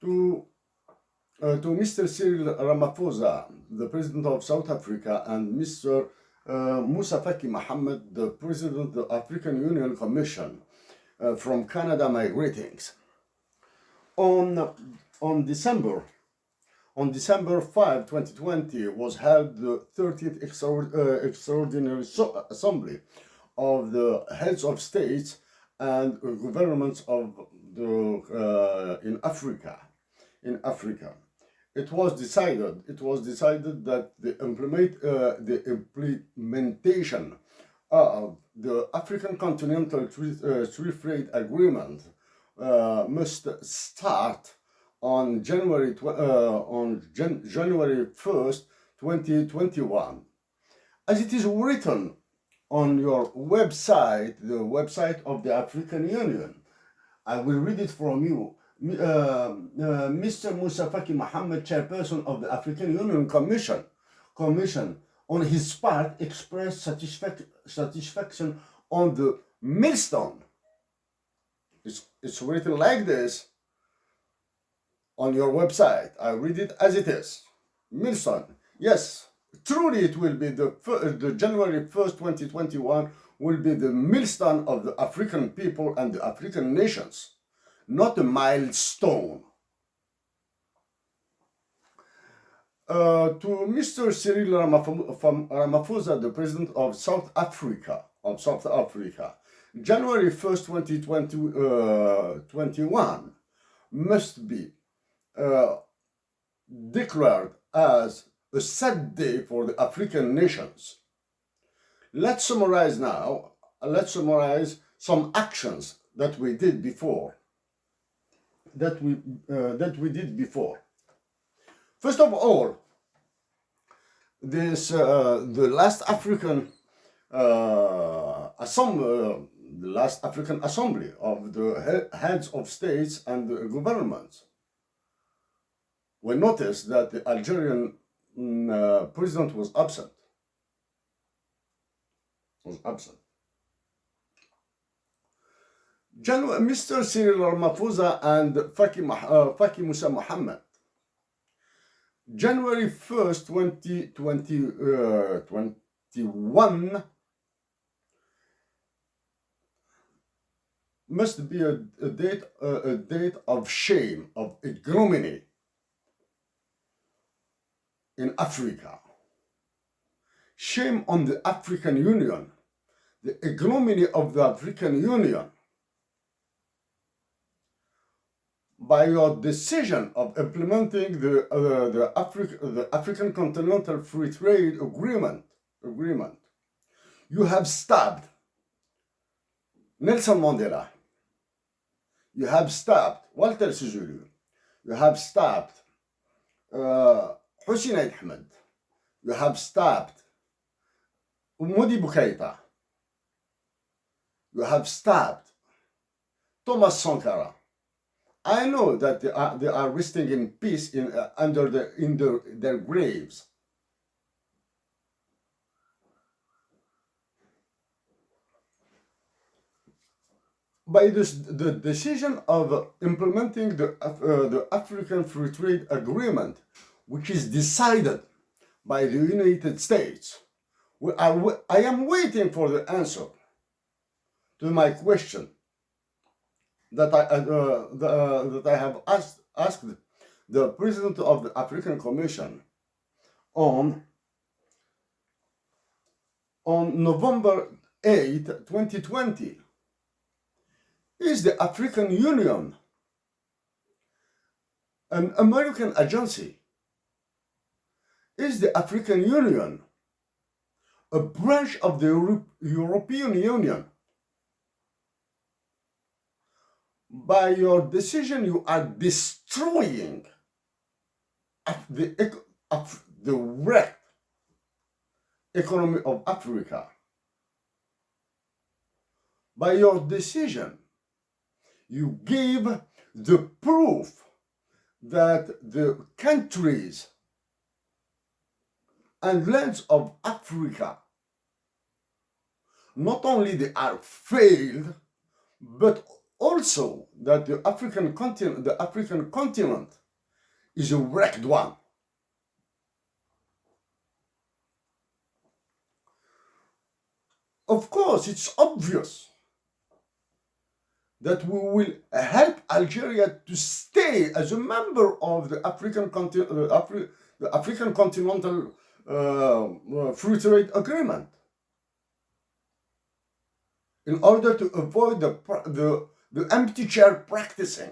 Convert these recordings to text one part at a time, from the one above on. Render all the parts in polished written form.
to Mr. Cyril Ramaphosa, the President of South Africa, and Mr. Moussa Faki Mahamat, the President of the African Union Commission from Canada, my greetings. On, on December on December 5, 2020, was held the 30th Extraordinary Assembly of the Heads of States and Governments of in Africa. It was decided that the implementation of the African Continental Free Trade Agreement must start on January 1st, 2021. As it is written on your website, the website of the African Union. I will read it from you. Mr. Moussa Faki Mahamat, chairperson of the African Union Commission, on his part expressed satisfaction on the milestone. It's written like this on your website. I read it as it is. Milestone. Yes, truly it will be the January 1st, 2021 will be the milestone of the African people and the African nations, not a milestone. To Mr. Cyril Ramaphosa, the President of South Africa, January 1st, 2021 must be declared as a sad day for the African nations. Let's summarize now. Let's summarize some actions that we did before. That we did before. First of all, this the last African assembly of the heads of states and governments. We noticed that the Algerian president was absent. Mr. Cyril Ramaphosa and Faki Moussa Mohammed. January 1st, 2021 must be a date of shame, of ignominy in Africa. Shame on the African Union, the ignominy of the African Union by your decision of implementing the African Continental Free Trade Agreement. You have stabbed Nelson Mandela. You have stabbed Walter Sisulu. You have stabbed Hocine Ahmed. You have stabbed Modibo Keita. You have stabbed Thomas Sankara. I know that they are resting in peace in their graves. By the decision of implementing the African Free Trade Agreement, which is decided by the United States, I am waiting for the answer to my question that I have asked the President of the African Commission on November 8, 2020. Is the African Union an American agency? Is the African Union a branch of the European Union? By your decision, you are destroying the wrecked economy of Africa. By your decision, you give the proof that the countries and lands of Africa, not only they are failed, but also that the African continent is a wrecked one. Of course, it's obvious that we will help Algeria to stay as a member of the the African Continental Free Trade Agreement in order to avoid the empty chair practicing.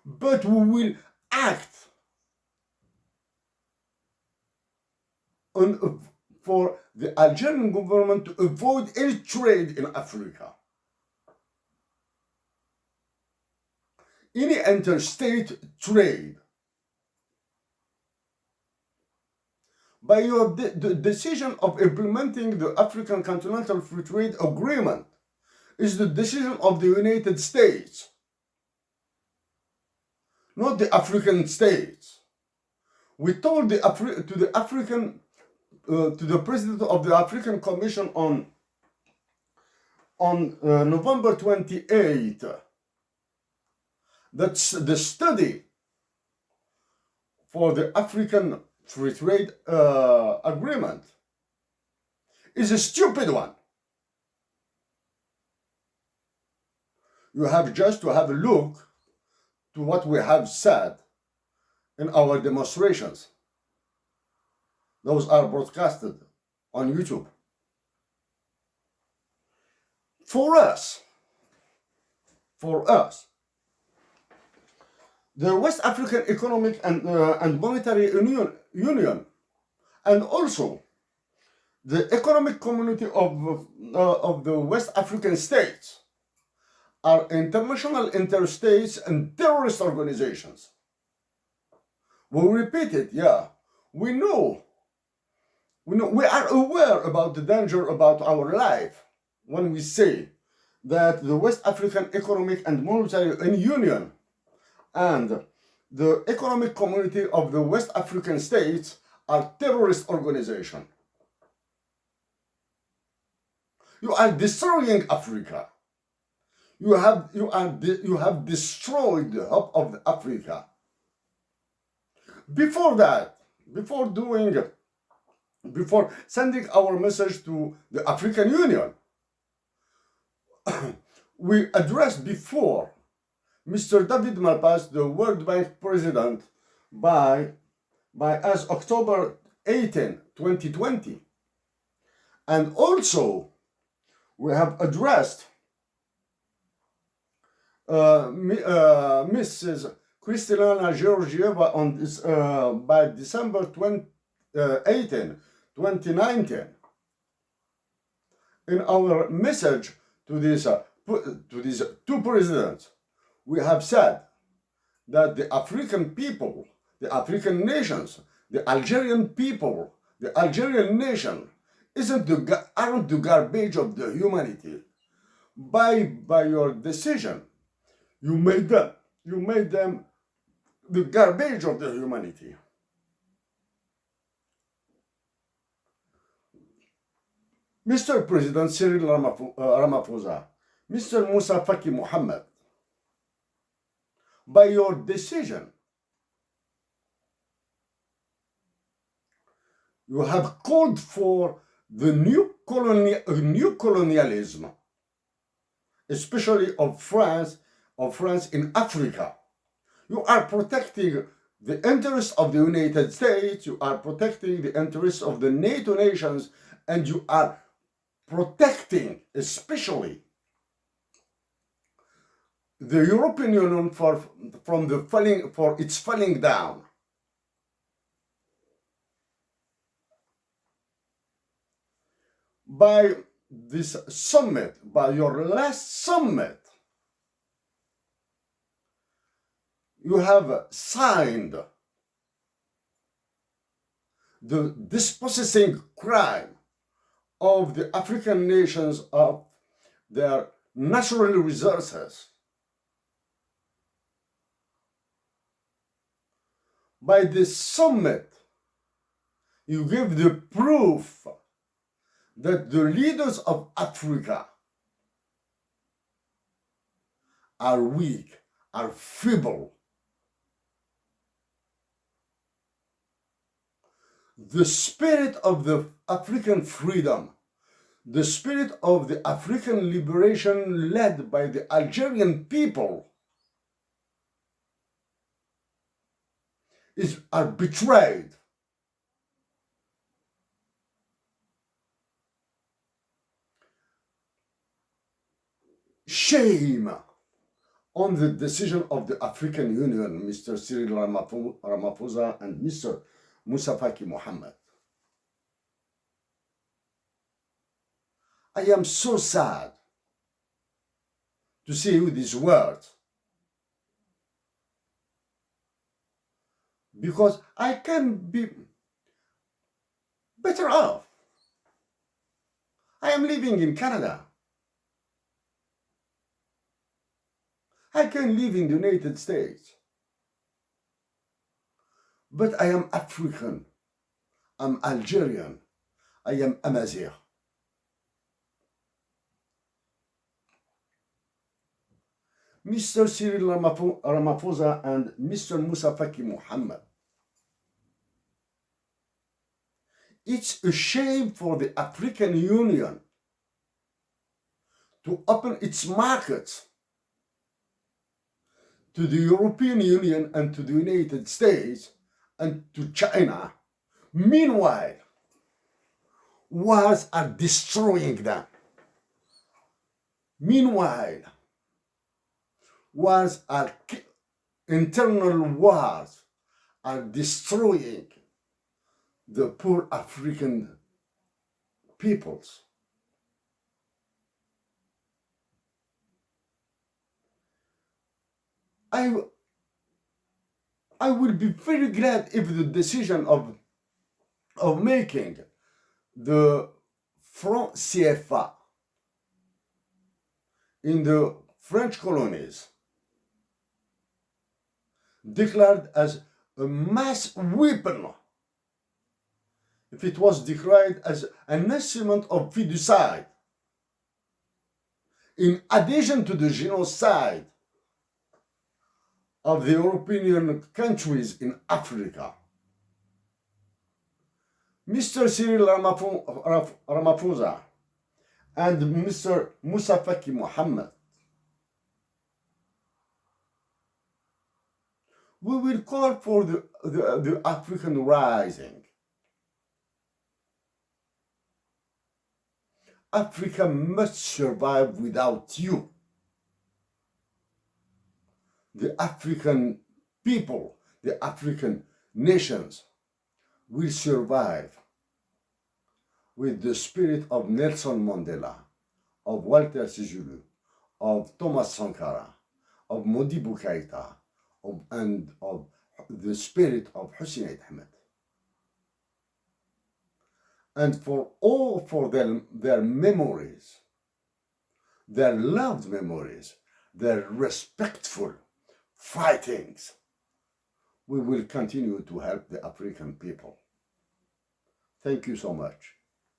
But we will act for the Algerian government to avoid any trade in Africa. Any interstate trade. By your the decision of implementing the African Continental Free Trade Agreement is the decision of the United States, not the African states. We told to the president of the African Commission on November 28 that the study for the African Free Trade Agreement is a stupid one. You have just to have a look to what we have said in our demonstrations. Those are broadcasted on YouTube. For us, the West African Economic and Monetary Union, and also the economic community of the West African states are international interstates and terrorist organizations. We repeat it, yeah. We know, we are aware about the danger about our life when we say that the West African Economic and Monetary Union and the economic community of the West African states are terrorist organizations. You are destroying Africa. You have destroyed the hope of Africa. Before that, before sending our message to the African Union, we addressed before Mr. David Malpass, the World Bank president, by as October 18, 2020. And also, we have addressed Mrs. Kristalina Georgieva on this, by December 18, 2019. In our message to these two presidents, we have said that the African people, the African nations, the Algerian people, the Algerian nation aren't the garbage of the humanity. By your decision, you made them the garbage of the humanity. Mr. President Cyril Ramaphosa, Mr. Moussa Faki Mohammed, by your decision, you have called for the new colonialism, especially of France in Africa. You are protecting the interests of the United States, you are protecting the interests of the NATO nations, and you are protecting especially the European Union for its falling down. By this summit, by your last summit, you have signed the dispossessing crime of the African nations of their natural resources. By this summit, you give the proof that the leaders of Africa are weak, are feeble. The spirit of the African freedom, the spirit of the African liberation led by the Algerian people are betrayed. Shame on the decision of the African Union, Mr. Cyril Ramaphosa and Mr. Moussa Faki Mohammed. I am so sad to say you these words, because I can be better off. I am living in Canada. I can live in the United States. But I am African. I'm Algerian. I am Amazigh. Mr. Cyril Ramaphosa and Mr. Moussa Faki Mohammed. It's a shame for the African Union to open its markets to the European Union and to the United States and to China. Meanwhile, wars are destroying them. Meanwhile, internal wars are destroying the poor African peoples. I will be very glad if the decision of making the franc CFA in the French colonies declared as a mass weapon, if it was declared as an instrument of fiducide, in addition to the genocide of the European countries in Africa, Mr. Cyril Ramaphosa and Mr. Moussa Faki Mohammed, we will call for the African rising. Africa must survive without you. The African people, the African nations will survive with the spirit of Nelson Mandela, of Walter Sisulu, of Thomas Sankara, of Modibo Keita, and of the spirit of Hocine Ahmed. And for their memories, their loved memories, their respectful fightings, we will continue to help the African people. Thank you so much.